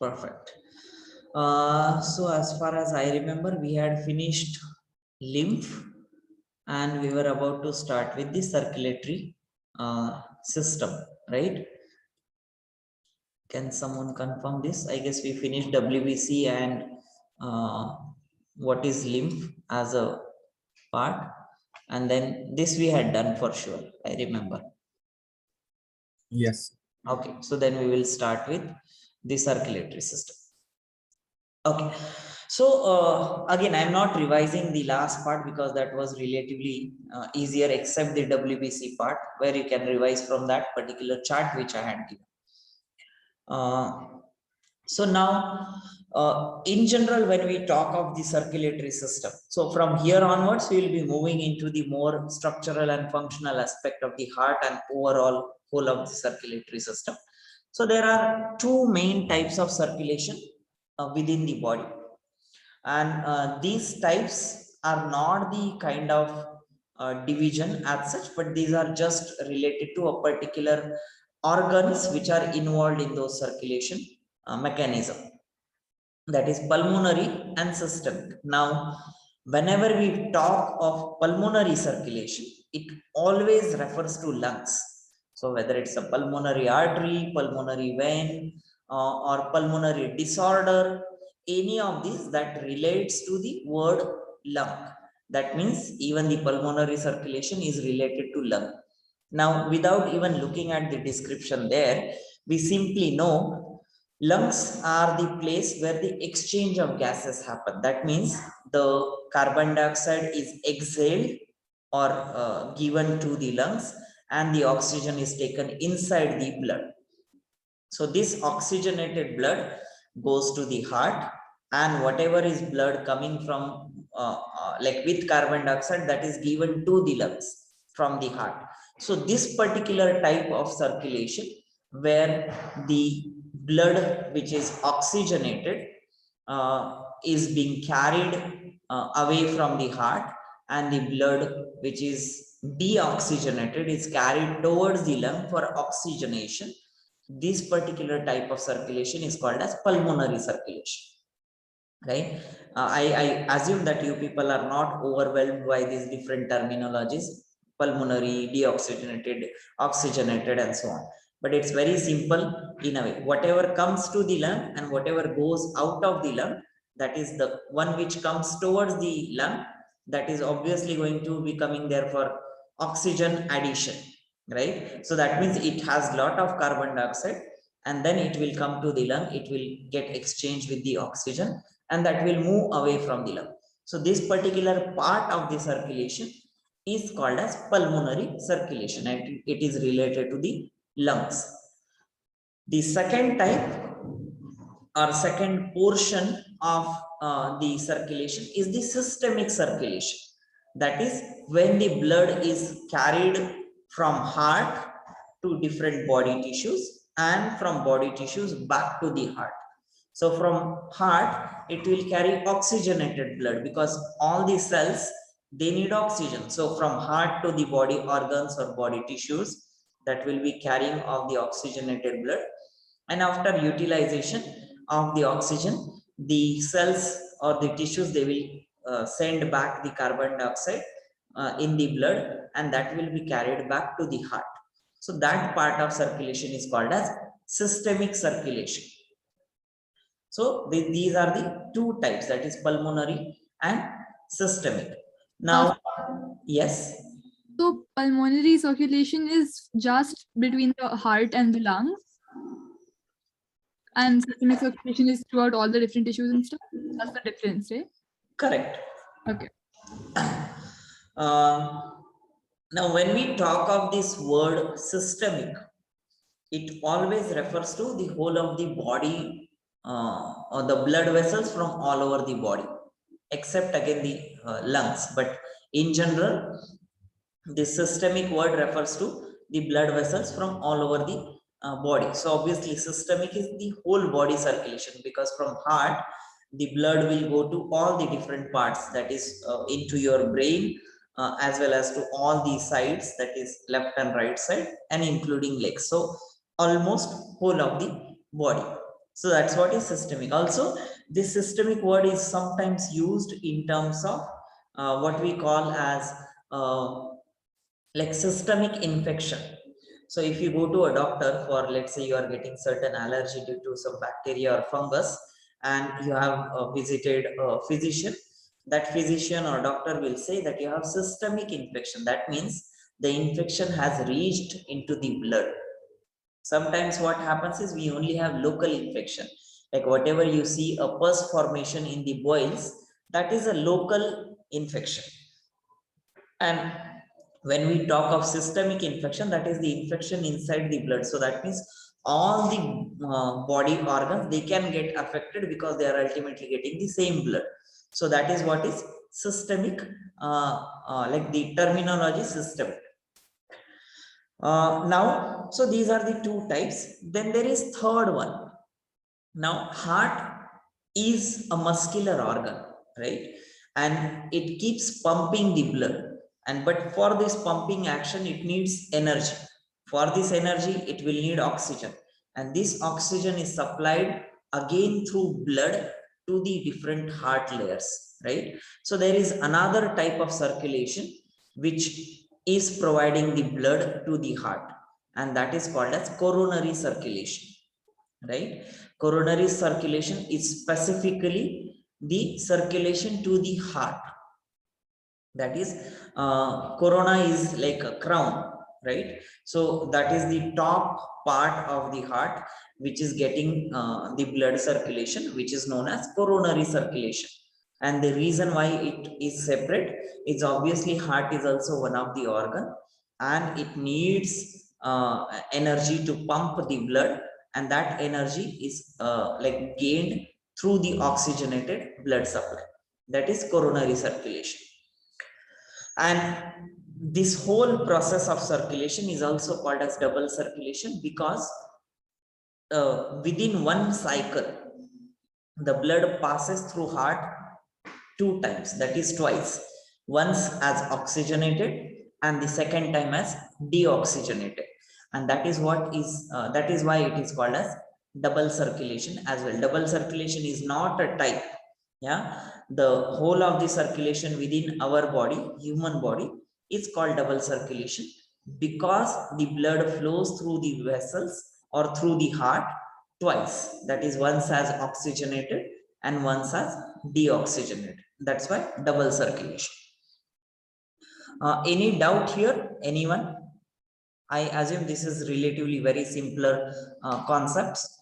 Perfect. So as far as I remember, we had finished lymph and we were about to start with the circulatory system, right? Can someone confirm this? I guess we finished WBC and what is lymph as a part, and then this we had done for sure, I remember. Yes. Okay, so then we will start with the circulatory system. Okay, so again, I'm not revising the last part because that was relatively easier, except the WBC part, where you can revise from that particular chart which I had given. So now, in general, when we talk of the circulatory system, so from here onwards, we will be moving into the more structural and functional aspect of the heart and overall whole of the circulatory system. So there are two main types of circulation within the body, and these types are not the kind of division as such, but these are just related to a particular organs which are involved in those circulation mechanism, that is pulmonary and systemic. Now, whenever we talk of pulmonary circulation, it always refers to lungs. So whether it's a pulmonary artery, pulmonary vein, or pulmonary disorder, any of these that relates to the word lung. That means even the pulmonary circulation is related to lung. Now, without even looking at the description there, we simply know lungs are the place where the exchange of gases happen. That means the carbon dioxide is exhaled or given to the lungs, and the oxygen is taken inside the blood. So this oxygenated blood goes to the heart, and whatever is blood coming from like with carbon dioxide, that is given to the lungs from the heart. So this particular type of circulation where the blood which is oxygenated is being carried away from the heart, and the blood which is deoxygenated is carried towards the lung for oxygenation. This particular type of circulation is called as pulmonary circulation, right? I assume that you people are not overwhelmed by these different terminologies, pulmonary, deoxygenated, oxygenated, and so on. But it's very simple in a way. Whatever comes to the lung and whatever goes out of the lung, that is the one which comes towards the lung, that is obviously going to be coming there for oxygen addition, right? So that means it has a lot of carbon dioxide, and then it will come to the lung, it will get exchanged with the oxygen, and that will move away from the lung. So this particular part of the circulation is called as pulmonary circulation, and it is related to the lungs. The second type or second portion of the circulation is the systemic circulation. That is when the blood is carried from heart to different body tissues and from body tissues back to the heart. So from heart, it will carry oxygenated blood because all the cells, they need oxygen. So from heart to the body organs or body tissues, that will be carrying of the oxygenated blood. And after utilization of the oxygen, the cells or the tissues, they will send back the carbon dioxide in the blood, and that will be carried back to the heart. So that part of circulation is called as systemic circulation. So these are the two types, that is pulmonary and systemic. Now, yes. So pulmonary circulation is just between the heart and the lungs, and systemic circulation is throughout all the different tissues and stuff. That's the difference, right? Correct. Okay. Now, when we talk of this word systemic, it always refers to the whole of the body or the blood vessels from all over the body, except again the lungs. But in general, the systemic word refers to the blood vessels from all over the body. So obviously systemic is the whole body circulation, because from heart, the blood will go to all the different parts, that is into your brain, as well as to all the sides, that is left and right side, and including legs. So almost whole of the body. So that's what is systemic. Also, this systemic word is sometimes used in terms of what we call as like systemic infection. So if you go to a doctor for, let's say, you are getting certain allergy due to some bacteria or fungus, and you have visited a physician, that physician or doctor will say that you have systemic infection. That means the infection has reached into the blood. Sometimes what happens is we only have local infection, like whatever you see a pus formation in the boils, that is a local infection. And when we talk of systemic infection, that is the infection inside the blood. So that means all the body organs, they can get affected because they are ultimately getting the same blood. So that is what is systemic, like the terminology systemic. Now, so these are the two types. Then there is third one. Now, heart is a muscular organ, right? And it keeps pumping the blood. And but for this pumping action, it needs energy. For this energy, it will need oxygen. And this oxygen is supplied again through blood to the different heart layers, right? So there is another type of circulation which is providing the blood to the heart, and that is called as coronary circulation, right? Coronary circulation is specifically the circulation to the heart. That is, corona is like a crown, right? So that is the top part of the heart which is getting the blood circulation, which is known as coronary circulation. And the reason why it is separate is obviously heart is also one of the organ, and it needs energy to pump the blood, and that energy is like gained through the oxygenated blood supply. That is coronary circulation. And this whole process of circulation is also called as double circulation, because within one cycle, the blood passes through heart two times, that is twice. Once as oxygenated and the second time as deoxygenated. And that is what is, that is why it is called as double circulation as well. Double circulation is not a type. Yeah, the whole of the circulation within our body, human body, is called double circulation, because the blood flows through the vessels or through the heart twice. That is, once as oxygenated and once as deoxygenated. That's why double circulation. Any doubt here, anyone? I assume this is relatively very simpler concepts.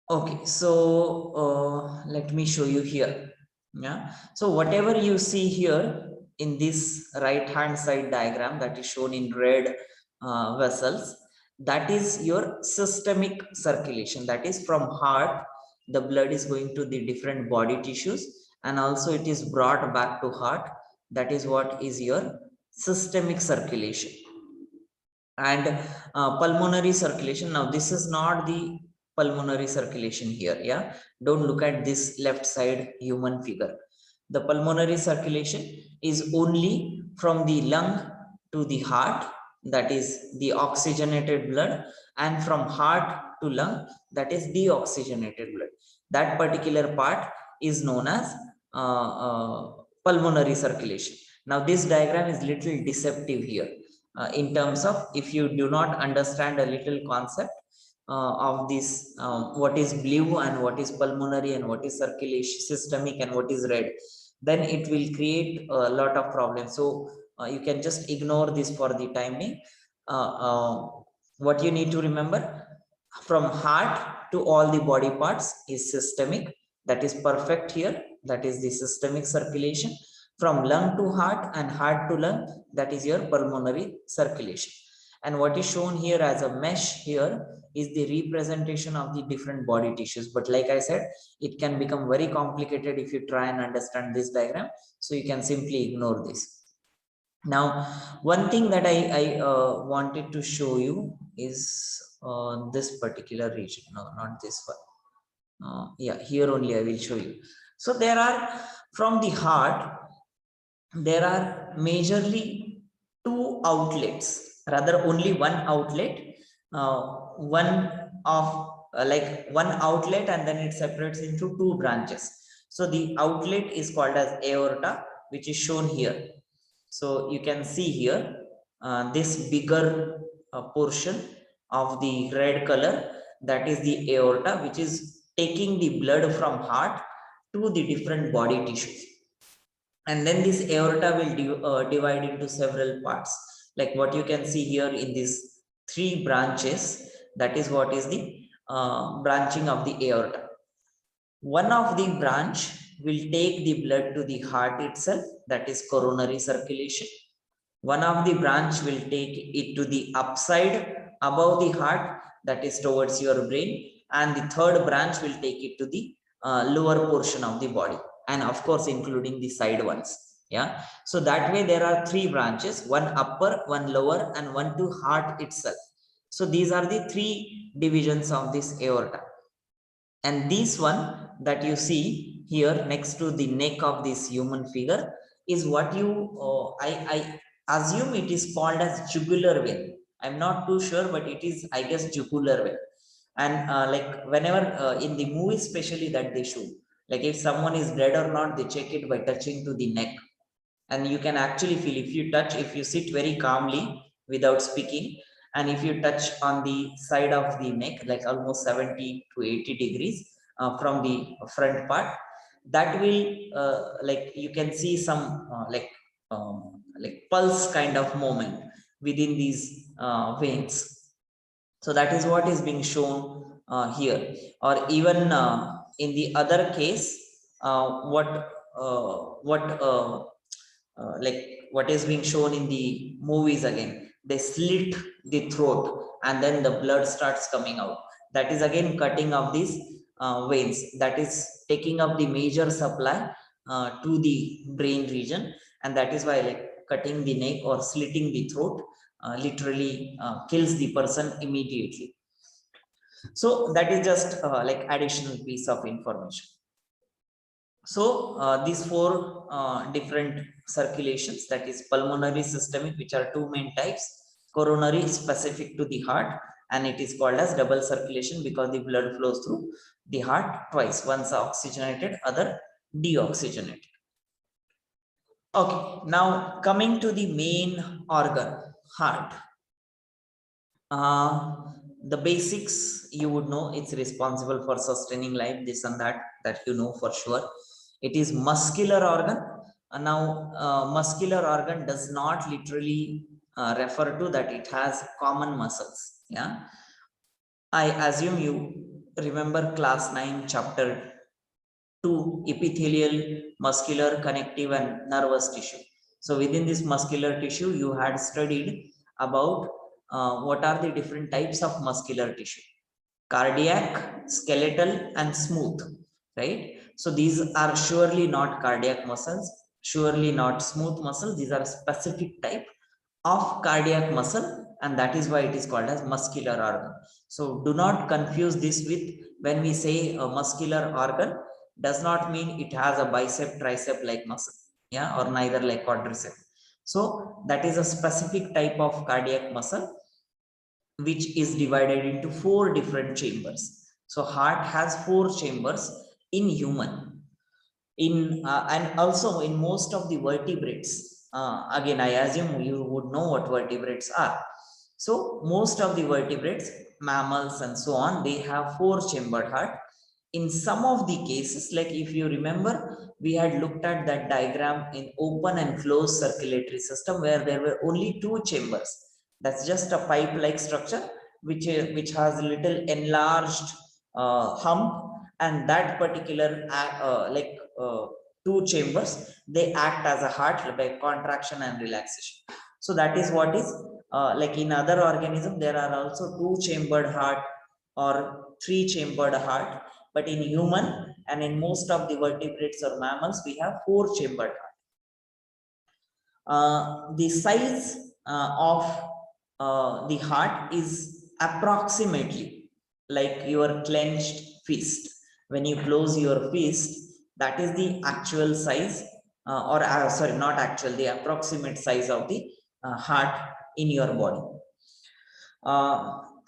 Okay, so let me show you here. Yeah, so whatever you see here in this right hand side diagram that is shown in red vessels, that is your systemic circulation. That is, from heart, the blood is going to the different body tissues, and also it is brought back to heart. That is what is your systemic circulation. And pulmonary circulation, now this is not the pulmonary circulation here. Yeah, don't look at this left side human figure. The pulmonary circulation is only from the lung to the heart, that is the oxygenated blood, and from heart to lung, that is deoxygenated blood. That particular part is known as pulmonary circulation. Now this diagram is little deceptive here, in terms of, if you do not understand a little concept of this, what is blue and what is pulmonary and what is circulation systemic and what is red, then it will create a lot of problems. So you can just ignore this for the time being. What you need to remember, from heart to all the body parts is systemic. That is perfect here. That is the systemic circulation. From lung to heart and heart to lung, that is your pulmonary circulation. And what is shown here as a mesh here is the representation of the different body tissues. But like I said, it can become very complicated if you try and understand this diagram. So you can simply ignore this. Now, one thing that I wanted to show you is this particular region. No, not this one. Yeah, here only I will show you. So there are, from the heart, there are majorly two outlets. rather only one outlet, one of like one outlet, and then it separates into two branches. So the outlet is called as aorta, which is shown here. So you can see here this bigger portion of the red color, that is the aorta, which is taking the blood from heart to the different body tissues. And then this aorta will divide into several parts, like what you can see here in these three branches. That is what is the branching of the aorta. One of the branch will take the blood to the heart itself, that is coronary circulation. One of the branch will take it to the upside above the heart, that is towards your brain, and the third branch will take it to the lower portion of the body, and of course including the side ones. Yeah, so that way there are three branches, one upper, one lower, and one to heart itself. So these are the three divisions of this aorta. And this one that you see here next to the neck of this human figure is what you I assume it is called as jugular vein. I'm not too sure, but it is, I guess, jugular vein. And like whenever in the movie especially that they show, like if someone is dead or not, they check it by touching to the neck. And you can actually feel, if you touch, if you sit very calmly without speaking, and if you touch on the side of the neck, like almost 70 to 80 degrees from the front part, that will like you can see some like pulse kind of movement within these veins. So that is what is being shown here. Or even in the other case, like what is being shown in the movies, again they slit the throat and then the blood starts coming out. That is again cutting of these veins, that is taking up the major supply to the brain region. And that is why, like, cutting the neck or slitting the throat literally kills the person immediately. So that is just like additional piece of information. So these four different circulations, that is pulmonary, systemic, which are two main types. Coronary, specific to the heart, and it is called as double circulation because the blood flows through the heart twice, once oxygenated, other deoxygenated. Okay, now coming to the main organ, heart. The basics you would know, it's responsible for sustaining life, this and that you know for sure. It is muscular organ. Muscular organ does not literally refer to that it has common muscles. Yeah, I assume you remember class 9 chapter 2, epithelial, muscular, connective, and nervous tissue. So within this muscular tissue, you had studied about what are the different types of muscular tissue: cardiac, skeletal, and smooth, right? So these are surely not cardiac muscles, surely not smooth muscles. These are specific type of cardiac muscle, and that is why it is called as muscular organ. So do not confuse this with, when we say a muscular organ, does not mean it has a bicep tricep like muscle, yeah, or neither like quadricep. So that is a specific type of cardiac muscle which is divided into four different chambers. So heart has four chambers in human. In and also in most of the vertebrates, again I assume you would know what vertebrates are. So most of the vertebrates, mammals and so on, they have four chambered heart. In some of the cases, like if you remember, we had looked at that diagram in open and closed circulatory system where there were only two chambers. That's just a pipe like structure which has a little enlarged hump, and that particular two chambers, they act as a heart by contraction and relaxation. So that is what is like in other organisms there are also two chambered heart or three chambered heart, but in human and in most of the vertebrates or mammals we have four chambered heart. The size of the heart is approximately like your clenched fist. When you close your fist, that is the actual size, sorry, not actual, the approximate size of the heart in your body.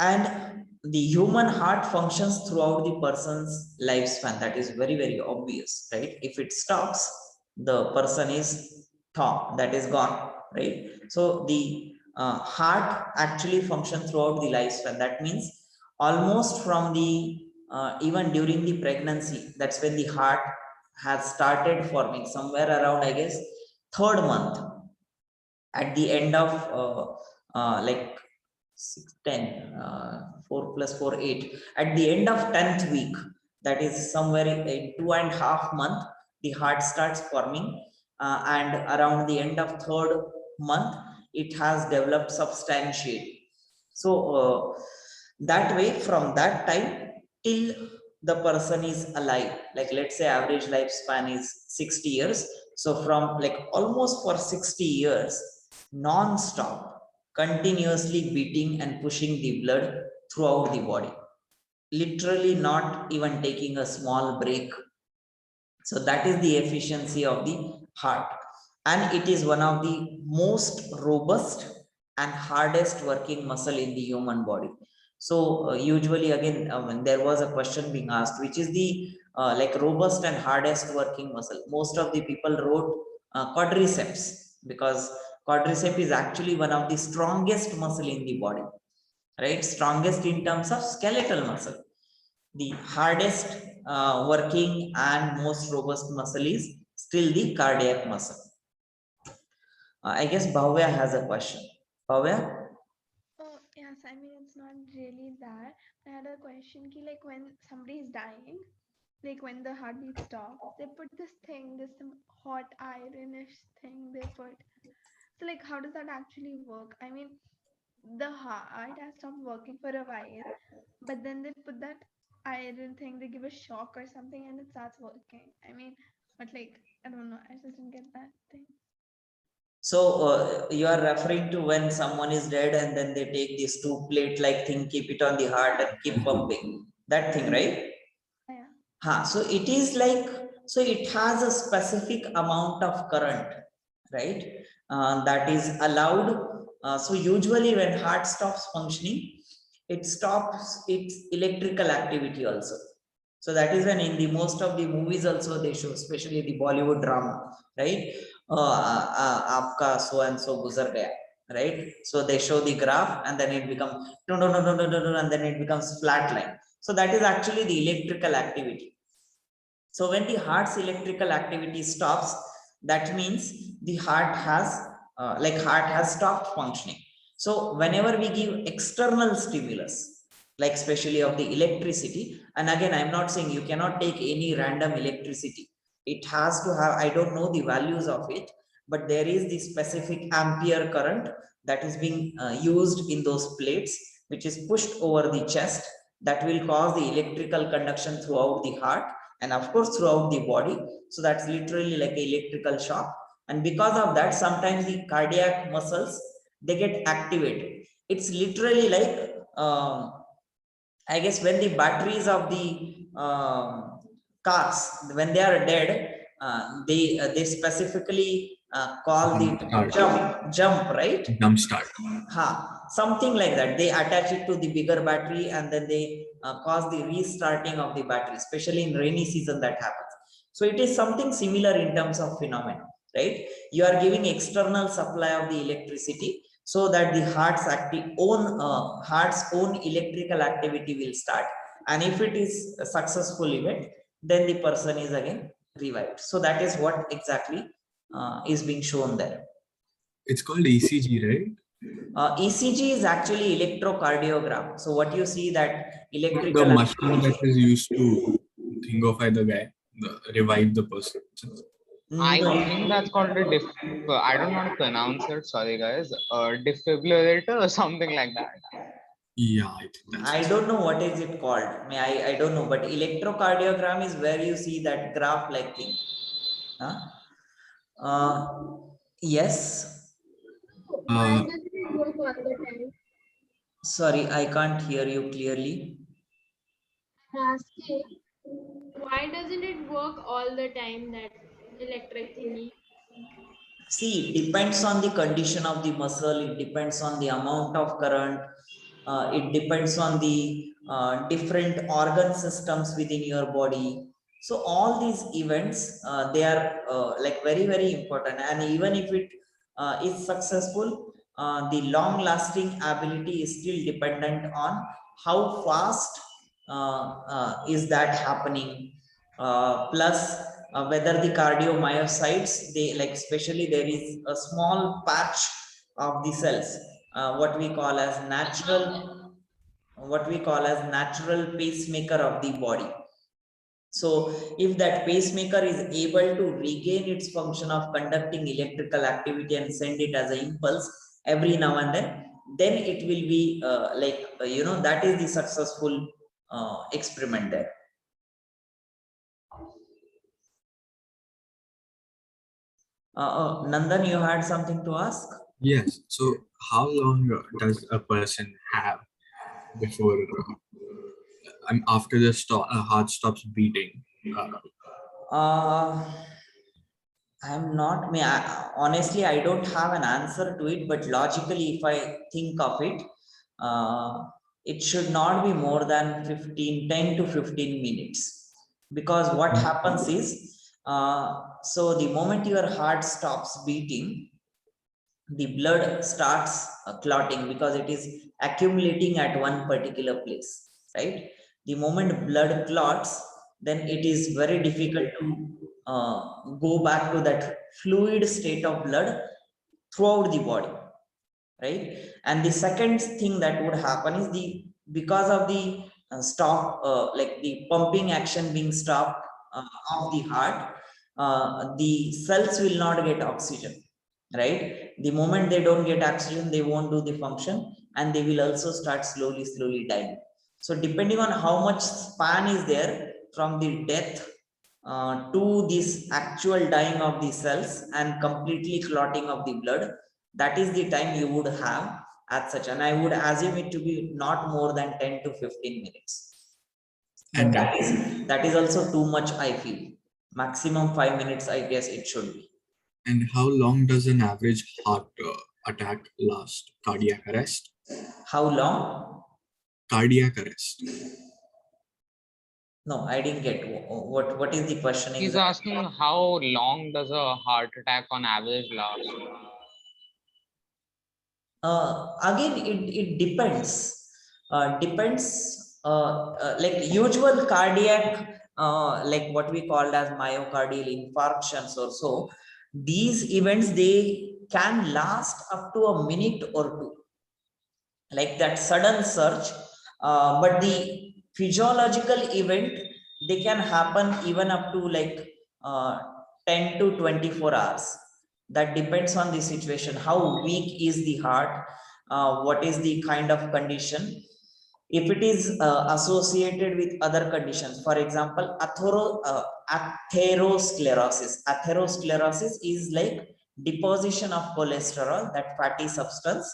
And the human heart functions throughout the person's lifespan. That is very, very obvious, right? If it stops, the person is that is gone, right? So the heart actually functions throughout the lifespan. That means almost from the even during the pregnancy, that's when the heart has started forming, somewhere around, I guess, third month, at the end of like 6 10 4 plus 4 8, at the end of 10th week, that is somewhere in 2.5 months, the heart starts forming, and around the end of third month it has developed substantially. So that way, from that time till the person is alive, like let's say average lifespan is 60 years, so from like almost for 60 years, non-stop, continuously beating and pushing the blood throughout the body, literally not even taking a small break. So that is the efficiency of the heart, and it is one of the most robust and hardest working muscle in the human body. So usually again, when there was a question being asked, which is the like robust and hardest working muscle, most of the people wrote quadriceps, because quadriceps is actually one of the strongest muscle in the body, right? Strongest in terms of skeletal muscle. The hardest working and most robust muscle is still the cardiac muscle. I guess Bhavya has a question. Bhavya? Oh, yes, I mean, it's not really that. I had a question ki, like, when somebody is dying, like when the heartbeat stops, they put this thing, this some hot ironish thing they put. So, like, how does that actually work? I mean, the heart has stopped working for a while, but then they put that iron thing, they give a shock or something, and it starts working. I mean, but like, I don't know, I just didn't get that thing. So you are referring to when someone is dead and then they take this two plate like thing, keep it on the heart and keep pumping. That thing, right? Yeah. So it is like, so it has a specific amount of current, right? That is allowed. So usually when heart stops functioning, it stops its electrical activity also. So that is when in the most of the movies also they show, especially the Bollywood drama, right? Aapka so and so guzar gaya, right? So they show the graph and then it becomes no, and then it becomes flat line. So that is actually the electrical activity. So when the heart's electrical activity stops, that means the heart has heart has stopped functioning. So whenever we give external stimulus, like especially of the electricity, and again I'm not saying you cannot take any random electricity. It has to have, I don't know the values of it, but there is the specific ampere current that is being used in those plates, which is pushed over the chest, that will cause the electrical conduction throughout the heart and of course throughout the body. So that's literally like an electrical shock, and because of that sometimes the cardiac muscles, they get activated. It's literally like I guess when the batteries of the cars, when they are dead, they specifically call the jump, right? Jump start. Something like that. They attach it to the bigger battery and then they cause the restarting of the battery, especially in rainy season that happens. So it is something similar in terms of phenomenon, right? You are giving external supply of the electricity so that the heart's own electrical activity will start, and if it is a successful event, then the person is again revived. So that is what exactly is being shown there. It's called ECG, right? ECG is actually electrocardiogram. So what you see that electrical The machine that is used to think of the guy, revive the person. I No. think that's called a I don't know how to pronounce it. Sorry, guys. Defibrillator or something like that. Yeah, I think that's I don't know what is it called. I don't know, but electrocardiogram is where you see that graph like thing. Huh? Yes. Why doesn't it work all the time? Sorry, I can't hear you clearly. I'm asking, why doesn't it work all the time, that electric thingy? See, it depends on the condition of the muscle, it depends on the amount of current, it depends on the different organ systems within your body. So all these events, they are like very, very important. And even if it is successful, the long lasting ability is still dependent on how fast is that happening, plus whether the cardiomyocytes, they like, especially there is a small patch of the cells, what we call as natural pacemaker of the body. So if that pacemaker is able to regain its function of conducting electrical activity and send it as an impulse every now and then it will be that is the successful experiment there. Nandan, you had something to ask? Yes. So how long does a person have before after the heart stops beating? I'm not me. Honestly, I don't have an answer to it, but logically, if I think of it, it should not be more than 10 to 15 minutes. Because what happens is, so the moment your heart stops beating, the blood starts clotting because it is accumulating at one particular place, right? The moment blood clots, then it is very difficult to go back to that fluid state of blood throughout the body, right? And the second thing that would happen is because of the stop, like the pumping action being stopped of the heart, the cells will not get oxygen, right? The moment they don't get oxygen, they won't do the function, and they will also start slowly dying. So depending on how much span is there from the death to this actual dying of the cells and completely clotting of the blood, that is the time you would have as such. And I would assume it to be not more than 10 to 15 minutes. But And that is also too much, I feel. Maximum 5 minutes, I guess it should be. And how long does an average heart attack last? Cardiac arrest? How long? Cardiac arrest. No, I didn't get what is the question He's exactly? asking how long does a heart attack on average last? Again, it depends. Like usual cardiac, like what we called as myocardial infarctions or so, these events, they can last up to a minute or two, like that sudden surge. But the physiological event, they can happen even up to like uh, 10 to 24 hours. That depends on the situation, how weak is the heart, what is the kind of condition. If it is associated with other conditions, for example, atherosclerosis is like deposition of cholesterol, that fatty substance,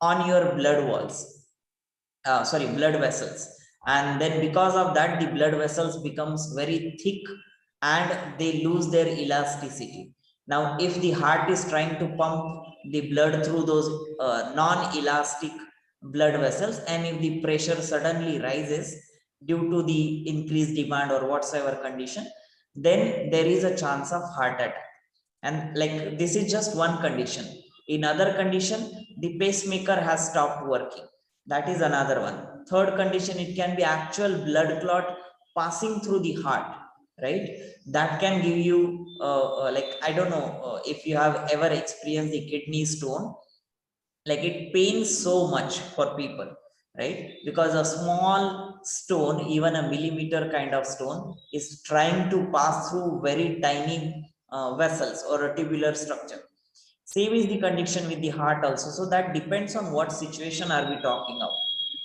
on your blood walls, blood vessels. And then because of that, the blood vessels becomes very thick and they lose their elasticity. Now if the heart is trying to pump the blood through those non-elastic blood vessels, and if the pressure suddenly rises due to the increased demand or whatsoever condition, then there is a chance of heart attack. And like this is just one condition. In other condition, the pacemaker has stopped working, that is another one. Third condition, it can be actual blood clot passing through the heart, right? That can give you like, I don't know if you have ever experienced the kidney stone. Like it pains so much for people, right? Because a small stone, even a millimeter kind of stone, is trying to pass through very tiny vessels or a tubular structure. Same is the condition with the heart also. So that depends on what situation are we talking of.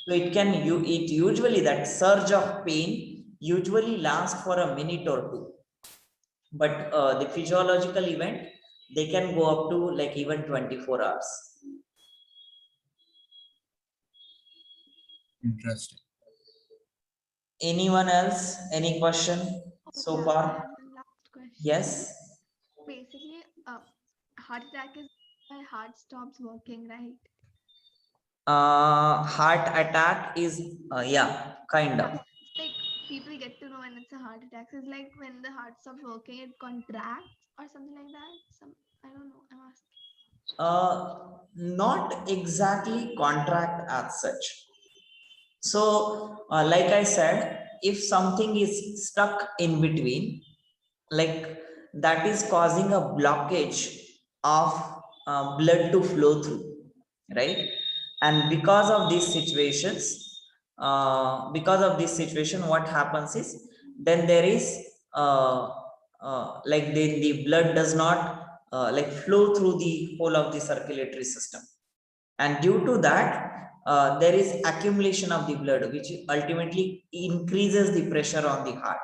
So it usually, that surge of pain usually lasts for a minute or two. But the physiological event, they can go up to like even 24 hours. Interesting. Anyone else? Any question so Yeah, I far? have one last question. Yes. Basically, heart attack is my heart stops working, right? Heart attack is, yeah, kind Yeah, of. it's like people get to know when it's a heart attack. So it's like when the heart stops working, it contracts or something like that. I don't know. I'm asking. Not exactly contract as such. So, like I said, if something is stuck in between, like that is causing a blockage of blood to flow through, right? And because of this situation, what happens is then there is like the blood does not like flow through the whole of the circulatory system, and due to that there is accumulation of the blood which ultimately increases the pressure on the heart,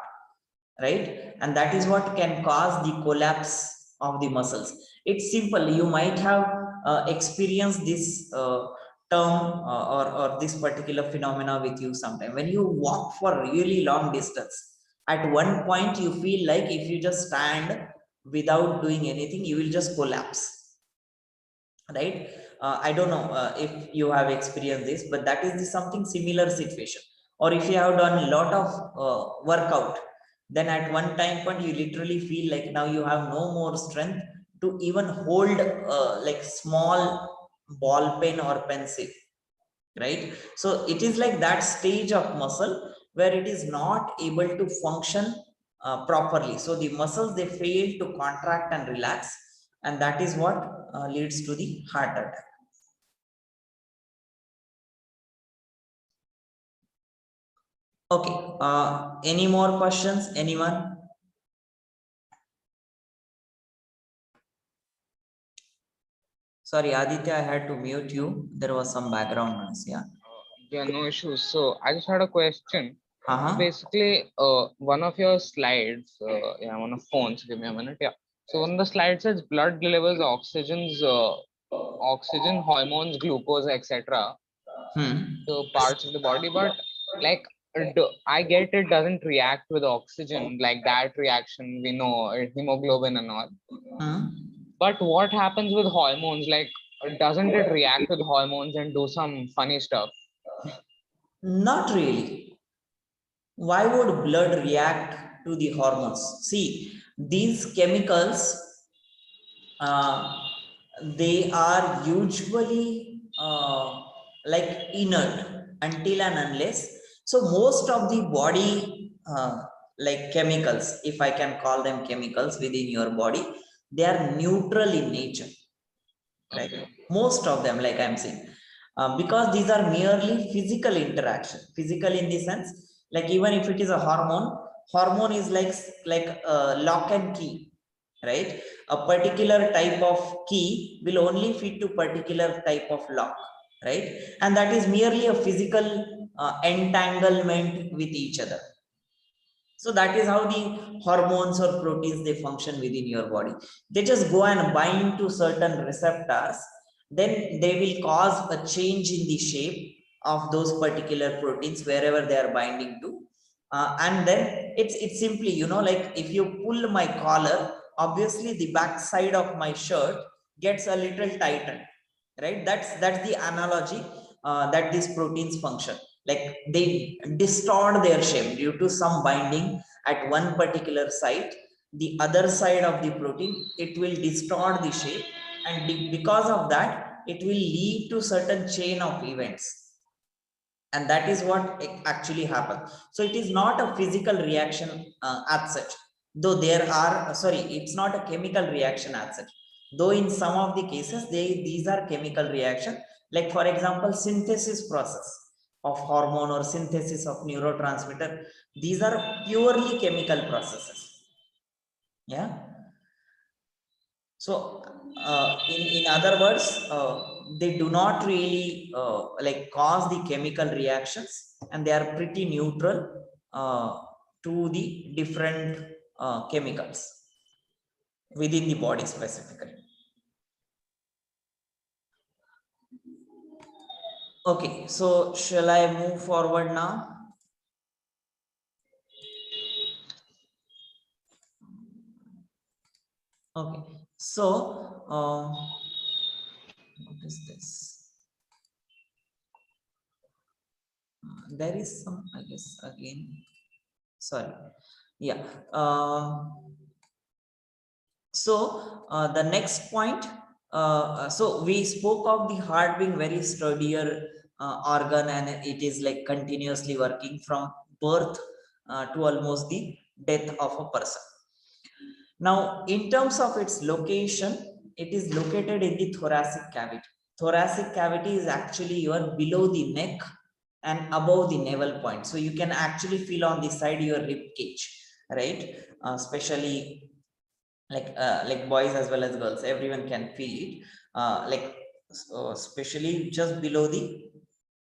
right? And that is what can cause the collapse of the muscles. It's simple, you might have experienced this term or this particular phenomena with you sometime. When you walk for really long distance, at one point you feel like if you just stand without doing anything, you will just collapse, right? I don't know if you have experienced this, but that is the something similar situation. Or if you have done a lot of workout, then at one time point you literally feel like now you have no more strength to even hold like small ball pen or pencil, right? So it is like that stage of muscle where it is not able to function properly, so the muscles they fail to contract and relax, and that is what leads to the heart attack. Okay, any more questions, anyone? Sorry, Aditya, I had to mute you, there was some background noise. Yeah. Yeah, no issues. So I just had a question. Uh-huh. Basically, one of your slides, yeah, one of phones. Give me a minute. Yeah. So on the slide says blood levels, oxygen, hormones, glucose, etc. So parts of the body, but like I get it doesn't react with oxygen like that reaction we know, hemoglobin and all. But what happens with hormones? Like, doesn't it react with hormones and do some funny stuff? Not really. Why would blood react to the hormones? See, these chemicals, they are usually like inert until and unless. So most of the body like chemicals, if I can call them chemicals within your body, they are neutral in nature, right? Okay. Most of them, like I'm saying, because these are merely physical interaction. Physical in the sense, like even if it is a hormone is like lock and key, right? A particular type of key will only fit to particular type of lock, right? And that is merely a physical entanglement with each other. So that is how the hormones or proteins they function within your body. They just go and bind to certain receptors, then they will cause a change in the shape of those particular proteins wherever they are binding to. And then it's simply, like if you pull my collar, obviously the back side of my shirt gets a little tightened, right? That's the analogy that these proteins function. Like they distort their shape due to some binding at one particular site. The other side of the protein, it will distort the shape, and because of that it will lead to certain chain of events, and that is what actually happens. So it is not a physical reaction as such, though there are sorry, it's not a chemical reaction as such, though in some of the cases these are chemical reaction. Like for example, synthesis process of hormone or synthesis of neurotransmitter, these are purely chemical processes. Yeah. So in other words, they do not really like cause the chemical reactions, and they are pretty neutral to the different chemicals within the body specifically. Okay, so shall I move forward now? Okay, so what is this? There is some, I guess, again, sorry. Yeah. So the next point, so we spoke of the heart being very sturdier organ, and it is like continuously working from birth to almost the death of a person. Now, in terms of its location, it is located in the thoracic cavity. Thoracic cavity is actually your below the neck and above the navel point. So you can actually feel on the side your rib cage, right? Especially like boys as well as girls, everyone can feel it. Especially just below the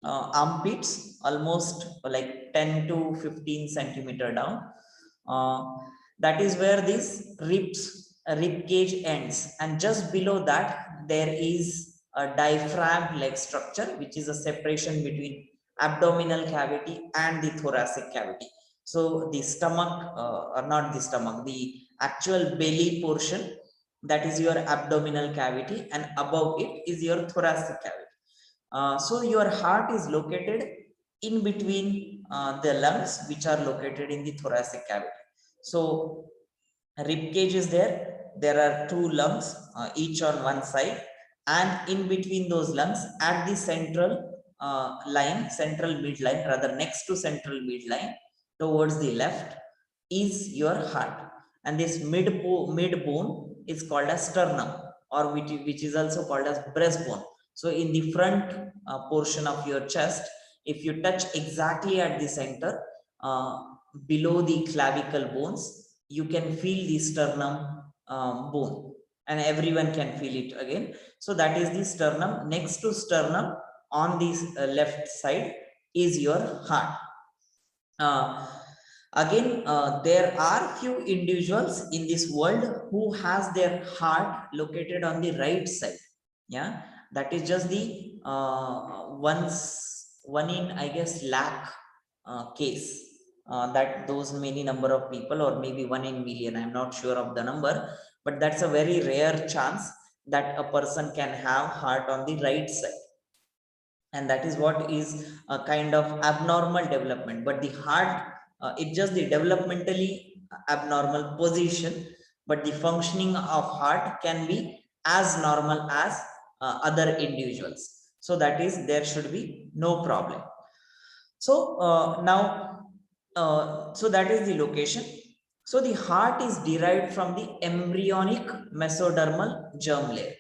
armpits, almost like 10 to 15 centimeter down. That is where this rib cage ends, and just below that there is a diaphragm leg structure, which is a separation between abdominal cavity and the thoracic cavity. So the stomach, or not the stomach, the actual belly portion, that is your abdominal cavity, and above it is your thoracic cavity. So your heart is located in between the lungs, which are located in the thoracic cavity. So rib cage is there. There are two lungs, each on one side, and in between those lungs, at the central line, central midline, rather next to central midline, towards the left, is your heart, and this mid bone is called as sternum, or which is also called as breastbone. So in the front portion of your chest, if you touch exactly at the center, below the clavicle bones, you can feel the sternum bone, and everyone can feel it again. So that is the sternum. Next to sternum on this left side is your heart. Again, there are few individuals in this world who has their heart located on the right side. Yeah, that is just the one in, I guess, lakh case, that those many number of people, or maybe 1 in million, I'm not sure of the number, but that's a very rare chance that a person can have heart on the right side, and that is what is a kind of abnormal development. But the heart, it's just the developmentally abnormal position, but the functioning of heart can be as normal as other individuals. So that is, there should be no problem. So now, so that is the location. So the heart is derived from the embryonic mesodermal germ layer.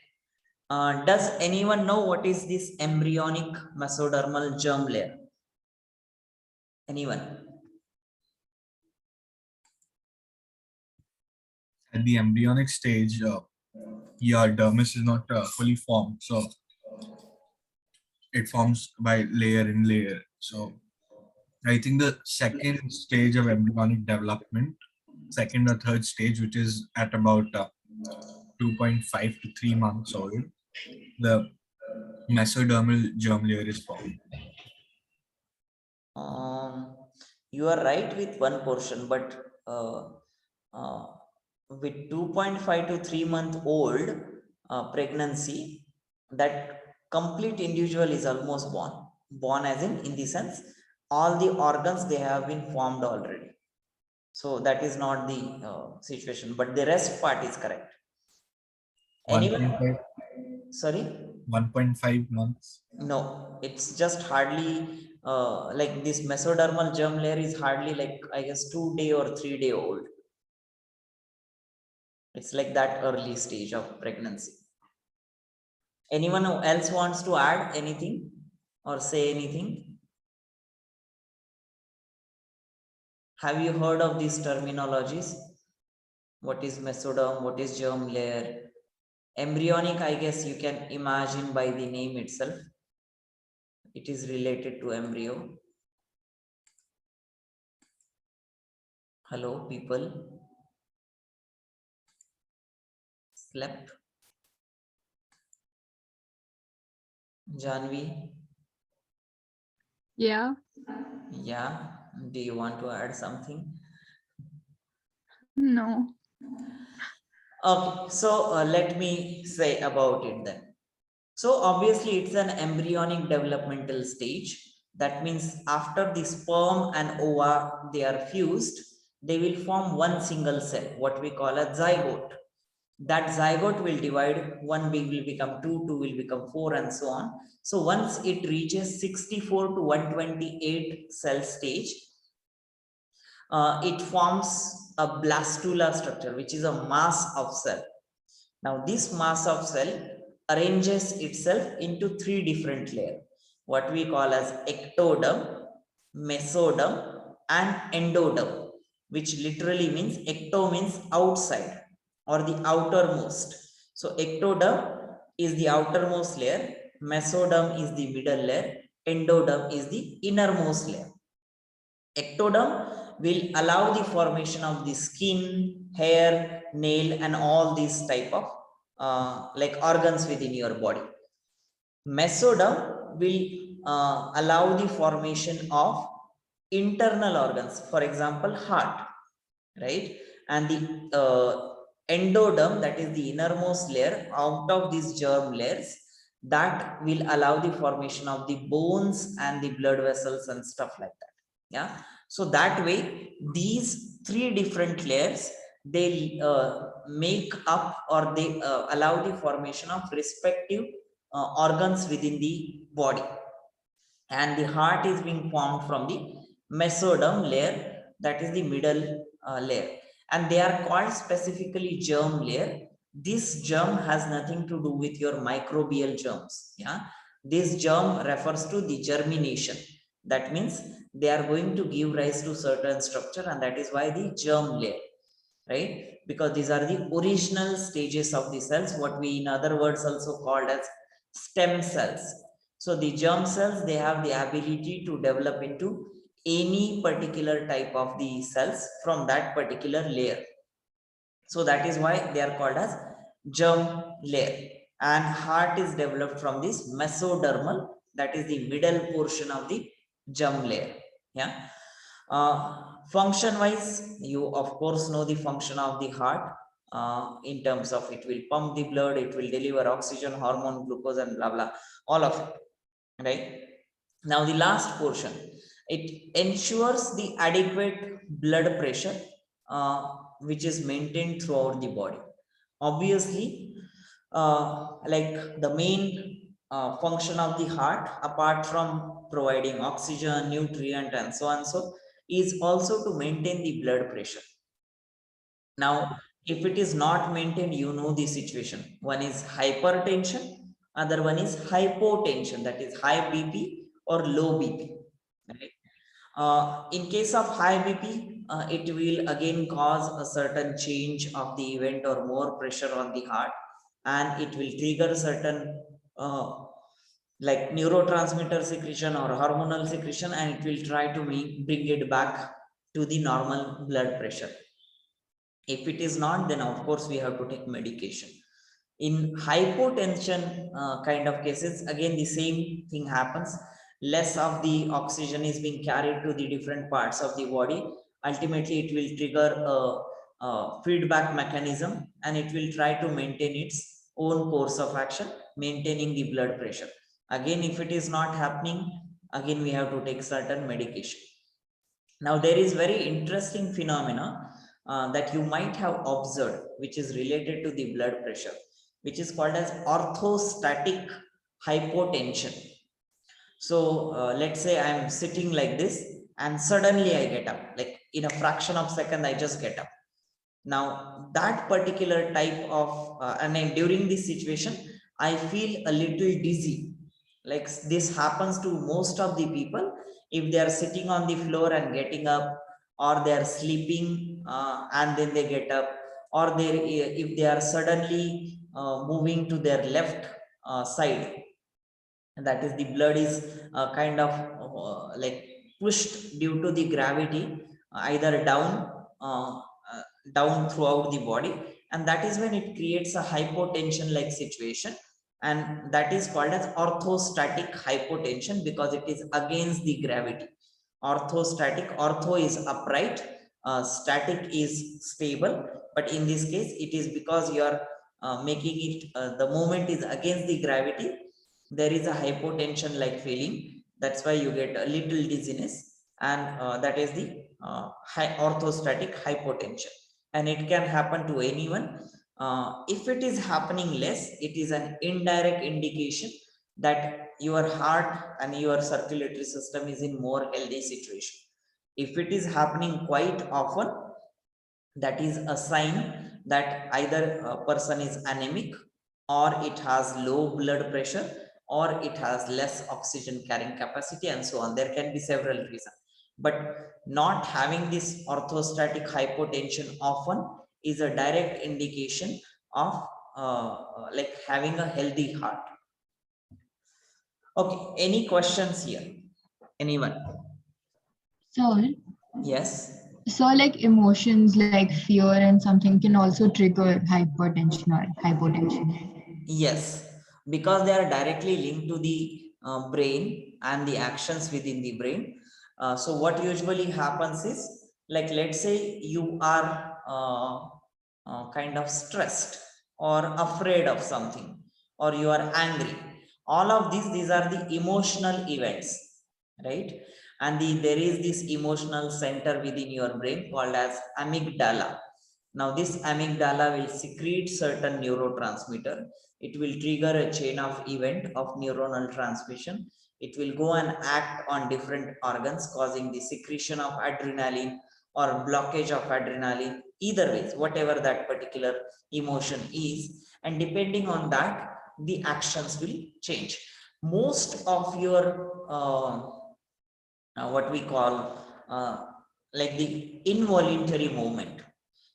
Does anyone know what is this embryonic mesodermal germ layer? Anyone? At the embryonic stage, your dermis is not fully formed, so it forms by layer in layer. So I think the second stage of embryonic development, second or third stage, which is at about 2.5 to 3 months old, the mesodermal germ layer is formed. You are right with one portion, but uh, with 2.5 to 3 month old pregnancy, that complete individual is almost born as in the sense, all the organs, they have been formed already. So that is not the situation, but the rest part is correct. Anyone? 1.5. Sorry? 1.5 months. No, it's just hardly like this mesodermal germ layer is hardly, like, I guess, 2 day or 3 day old. It's like that early stage of pregnancy. Anyone else wants to add anything or say anything? Have you heard of these terminologies? What is mesoderm? What is germ layer? Embryonic, I guess you can imagine by the name itself. It is related to embryo. Hello, people. Slept. Janvi? Yeah. Yeah. Do you want to add something? No. Okay, so let me say about it then. So obviously it's an embryonic developmental stage. That means after the sperm and ova, they are fused, they will form one single cell, what we call a zygote. That zygote will divide, one will become two will become four, and so on. So once it reaches 64 to 128 cell stage, it forms a blastula structure, which is a mass of cell. Now this mass of cell arranges itself into three different layers, what we call as ectoderm, mesoderm, and endoderm, which literally means ecto means outside or the outermost. So ectoderm is the outermost layer, mesoderm is the middle layer, endoderm is the innermost layer. Ectoderm will allow the formation of the skin, hair, nail, and all these type of like organs within your body. Mesoderm will allow the formation of internal organs, for example, heart, right? And the endoderm, that is the innermost layer out of these germ layers, that will allow the formation of the bones and the blood vessels and stuff like that. Yeah, so that way these three different layers, they make up, or they allow the formation of respective organs within the body. And the heart is being formed from the mesoderm layer, that is the middle layer, and they are called specifically germ layer. This germ has nothing to do with your microbial germs. Yeah, this germ refers to the germination. That means they are going to give rise to certain structure, and that is why the germ layer, right? Because these are the original stages of the cells, what we in other words also called as stem cells. So the germ cells, they have the ability to develop into any particular type of the cells from that particular layer. So that is why they are called as germ layer. And heart is developed from this mesodermal, that is the middle portion of the germ layer. Yeah. Function wise, you of course know the function of the heart, in terms of it will pump the blood, it will deliver oxygen, hormone, glucose, and blah blah, all of it, right? Now the last portion, it ensures the adequate blood pressure, which is maintained throughout the body. Obviously, like the main function of the heart, apart from providing oxygen, nutrient, and so on, so is also to maintain the blood pressure. Now, if it is not maintained, you know the situation. One is hypertension, other one is hypotension, that is high BP or low BP. Right? In case of high BP, it will again cause a certain change of the event or more pressure on the heart, and it will trigger certain like neurotransmitter secretion or hormonal secretion, and it will try to bring it back to the normal blood pressure. If it is not, then of course we have to take medication. In hypotension kind of cases, again the same thing happens. Less of the oxygen is being carried to the different parts of the body. Ultimately, it will trigger a feedback mechanism, and it will try to maintain its own course of action, maintaining the blood pressure. Again, if it is not happening, again we have to take certain medication. Now, there is very interesting phenomena that you might have observed, which is related to the blood pressure, which is called as orthostatic hypotension. So let's say I'm sitting like this, and suddenly I get up, like in a fraction of a second, I just get up. Now that particular type of, and then during this situation, I feel a little dizzy. Like this happens to most of the people if they are sitting on the floor and getting up, or they are sleeping and then they get up, or they if they are suddenly moving to their left side, and that is the blood is kind of like pushed due to the gravity, either down throughout the body, and that is when it creates a hypotension like situation, and that is called as orthostatic hypotension, because it is against the gravity. Orthostatic, ortho is upright, static is stable, but in this case, it is because you are making it, the movement is against the gravity. There is a hypotension like feeling. That's why you get a little dizziness, and that is the orthostatic hypotension. And it can happen to anyone. If it is happening less, it is an indirect indication that your heart and your circulatory system is in more healthy situation. If it is happening quite often, that is a sign that either a person is anemic, or it has low blood pressure, or it has less oxygen carrying capacity, and so on. There can be several reasons, but not having this orthostatic hypotension often is a direct indication of like having a healthy heart. Okay, any questions here? Anyone? So, Yes. so like emotions like fear and something can also trigger hypertension or hypotension. Yes, because they are directly linked to the brain and the actions within the brain. So what usually happens is, like, let's say you are kind of stressed or afraid of something, or you are angry. All of these are the emotional events, right? And there is this emotional center within your brain called as amygdala. Now this amygdala will secrete certain neurotransmitter. It will trigger a chain of event of neuronal transmission. It will go and act on different organs, causing the secretion of adrenaline or blockage of adrenaline. Either ways, whatever that particular emotion is, and depending on that, the actions will change. Most of your what we call like the involuntary movement,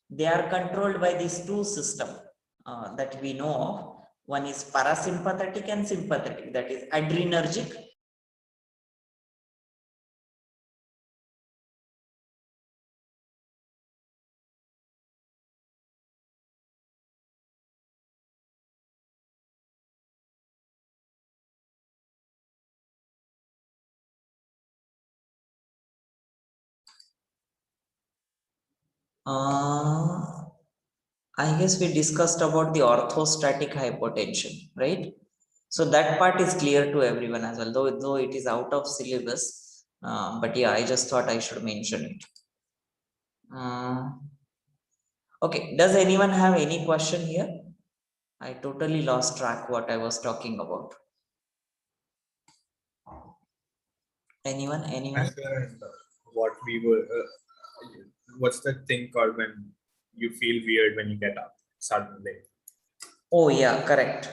they are controlled by these two systems that we know of. One is parasympathetic and sympathetic, that is adrenergic. I guess we discussed about the orthostatic hypotension, right? So that part is clear to everyone as well, though it is out of syllabus. But yeah, I just thought I should mention it. Okay, does anyone have any question here? I totally lost track what I was talking about. Anyone? And, what we were, what's that thing called when you feel weird when you get up suddenly? Oh yeah, correct.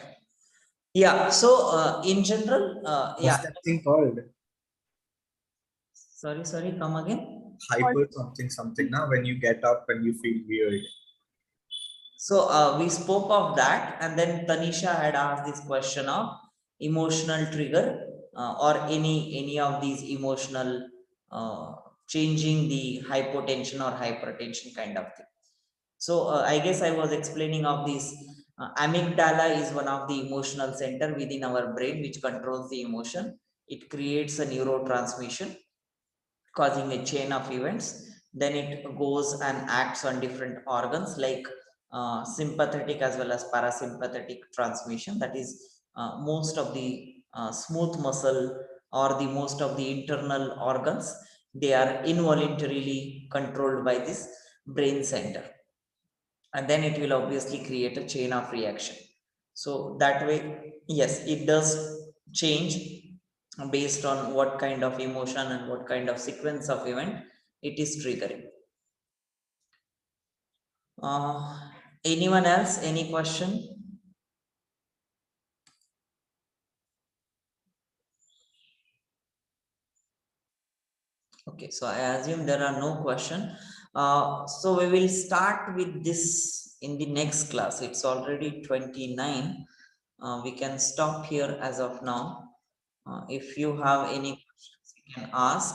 Yeah, so in general, What's yeah. that thing called? Sorry, come again. Hyper something. Now, when you get up and you feel weird. So we spoke of that, and then Tanisha had asked this question of emotional trigger or any of these emotional changing the hypotension or hypertension kind of thing. So I guess I was explaining of this. Amygdala is one of the emotional center within our brain which controls the emotion. It creates a neurotransmission causing a chain of events. Then it goes and acts on different organs like sympathetic as well as parasympathetic transmission. That is most of the smooth muscle or the most of the internal organs, they are involuntarily controlled by this brain center, and then it will obviously create a chain of reaction. So that way, yes, it does change based on what kind of emotion and what kind of sequence of event it is triggering. Anyone else? Any question? Okay, so I assume there are no questions. So we will start with this in the next class. It's already 29. We can stop here as of now. If you have any questions, you can ask.